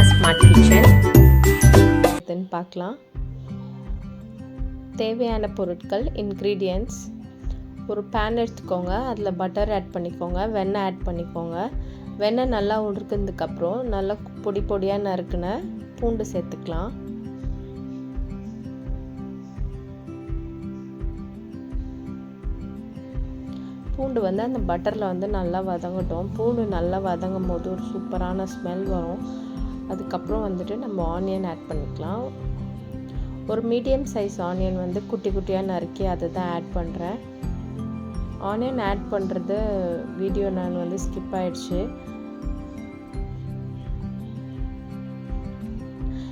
Smart kitchen பார்க்கலாம். தேவையான பொருட்கள் இன்க்ரீடியன்ட்ஸ்: ஒரு பேன் எடுத்துக்கோங்க, அதில் பட்டர் ஆட் பண்ணிக்கோங்க, வெண்ணெய் ஆட் பண்ணிக்கோங்க. வெண்ணெய் நல்லா உருக்குனதுக்கப்புறம் நல்லா பொடி பொடியாக நறுக்குன பூண்டு சேர்த்துக்கலாம். பூண்டு அந்த பட்டரில் நல்லா வதங்கட்டும். பூண்டு நல்லா வதங்கும் போது ஒரு சூப்பரான ஸ்மெல் வரும். அதுக்கப்புறம் நம்ம ஆனியன் ஆட் பண்ணிக்கலாம். ஒரு மீடியம் சைஸ் ஆனியன் குட்டி குட்டியாக நறுக்கி அதை தான் ஆட் பண்ணுறேன். ஆனியன் ஆட் பண்ணுறது வீடியோ நான் ஸ்கிப் ஆகிடுச்சு.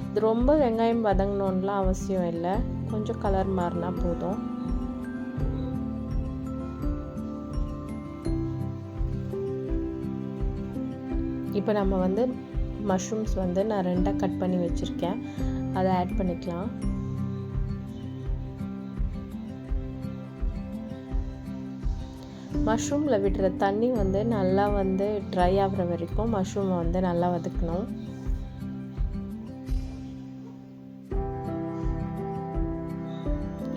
இது ரொம்ப வெங்காயம் வதங்கணும்லாம் அவசியம் இல்லை, கொஞ்சம் கலர் மாறினா போதும். இப்போ நம்ம மஷ்ரூம்ஸ் நான் 2 கட் பண்ணி வச்சுருக்கேன், அதை ஆட் பண்ணிக்கலாம். மஷ்ரூமில் விடுற தண்ணி நல்லா ட்ரை ஆகிற வரைக்கும் மஷ்ரூமை நல்லா வதக்கணும்.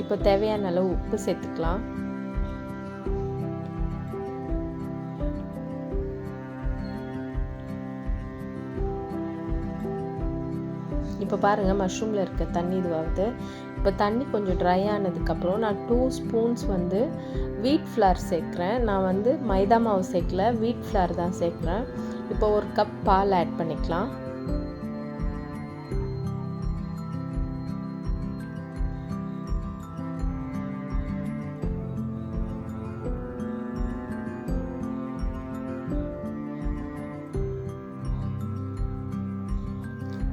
இப்போ தேவையான அளவு உப்பு சேர்த்துக்கலாம். இப்போ பாருங்கள், மஷ்ரூமில் இருக்க தண்ணி இதுவாகுது. இப்போ தண்ணி கொஞ்சம் ட்ரை ஆனதுக்கப்புறம் நான் 2 ஸ்பூன்ஸ் வீட் ஃப்ளார் சேர்க்குறேன். நான் மைதா மாவு சேர்க்கல, வீட் ஃப்ளார் தான் சேர்க்குறேன். இப்போ 1 கப் பால் ஆட் பண்ணிக்கலாம்.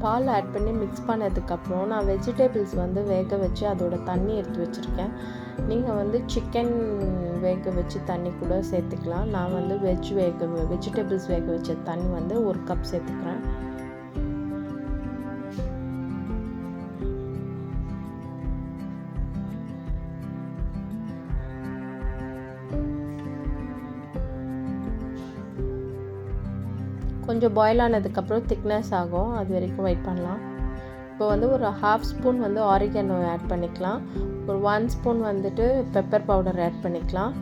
பால் ஆட் பண்ணி மிக்ஸ் பண்ணதுக்கப்புறம் நான் வெஜிடபிள்ஸ் வேக வச்சு அதோட தண்ணி எடுத்து வச்சுருக்கேன். நீங்கள் சிக்கன் வேக வச்சு தண்ணி கூட சேர்த்துக்கலாம். நான் வெஜிடபிள்ஸ் வேக வச்ச தண்ணி 1 கப் சேர்த்துக்கிறேன். கொஞ்சம் பாயில் ஆனதுக்கப்புறம் திக்னஸ் ஆகும், அது வரைக்கும் வெயிட் பண்ணலாம். இப்போ ஒரு 1/2 ஸ்பூன் ஆரிகனோ ஆட் பண்ணிக்கலாம். ஒரு 1 ஸ்பூன் பெப்பர் பவுடர் ஆட் பண்ணிக்கலாம்.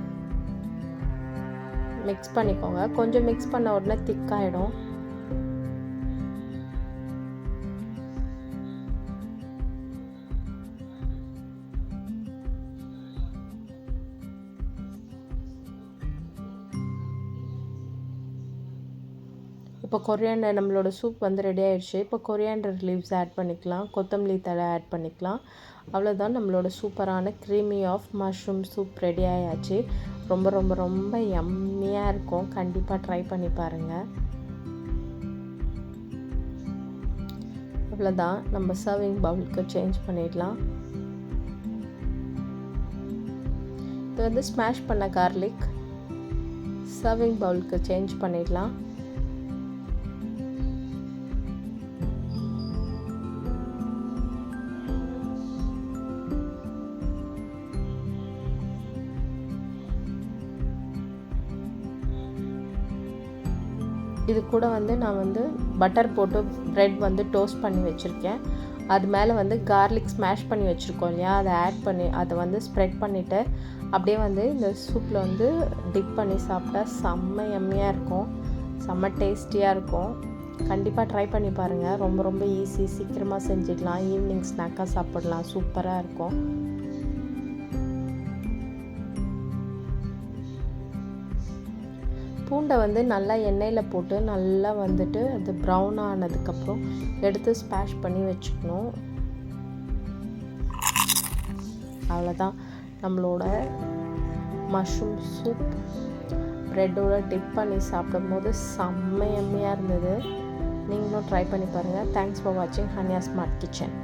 மிக்ஸ் பண்ணிக்கோங்க. கொஞ்சம் மிக்ஸ் பண்ண உடனே திக்காயிடும். இப்போ கொரியாண்டர், நம்மளோட சூப் ரெடி ஆயிடுச்சு. இப்போ கொரியாண்டர் லீவ்ஸ் ஆட் பண்ணிக்கலாம், கொத்தமல்லி தழை ஆட் பண்ணிக்கலாம். அவ்வளோதான், நம்மளோட சூப்பரான creamy of mushroom soup ready ஆயாச்சு. ரொம்ப ரொம்ப ரொம்ப யம்மியாக இருக்கும். கண்டிப்பாக ட்ரை பண்ணி பாருங்கள். அவ்வளோதான், நம்ம சர்விங் பவுலுக்கு சேஞ்ச் பண்ணிடலாம். இது ஸ்மாஷ் பண்ண கார்லிக் சர்விங் பவுலுக்கு சேஞ்ச் பண்ணிடலாம். இது கூட நான் பட்டர் போட்டு ப்ரெட் டோஸ்ட் பண்ணி வச்சுருக்கேன். அது மேலே கார்லிக் ஸ்மாஷ் பண்ணி வச்சுருக்கோம் இல்லையா, அதை ஆட் பண்ணி அதை ஸ்ப்ரெட் பண்ணிவிட்டு அப்படியே இந்த சூப்பில் டிப் பண்ணி சாப்பிட்டா செம்ம எம்மியாக இருக்கும், செம்ம டேஸ்டியாக இருக்கும். கண்டிப்பாக ட்ரை பண்ணி பாருங்கள். ரொம்ப ரொம்ப ஈஸி, சீக்கிரமாக செஞ்சிடலாம். ஈவினிங் ஸ்நாக்காக சாப்பிடலாம், சூப்பராக இருக்கும். பூண்டை நல்லா எண்ணெயில் போட்டு நல்லா அது ப்ரௌன் ஆனதுக்கப்புறம் எடுத்து ஸ்மாஷ் பண்ணி வச்சுக்கணும். அவ்வளோதான், நம்மளோட மஷ்ரூம் சூப் ப்ரெட்டோட டிப் பண்ணி சாப்பிடும்போது செம்ம எம்மியாக இருந்தது. நீங்களும் ட்ரை பண்ணி பாருங்கள். தேங்க்ஸ் ஃபார் வாட்சிங் ஹன்யா ஸ்மார்ட் கிச்சன்.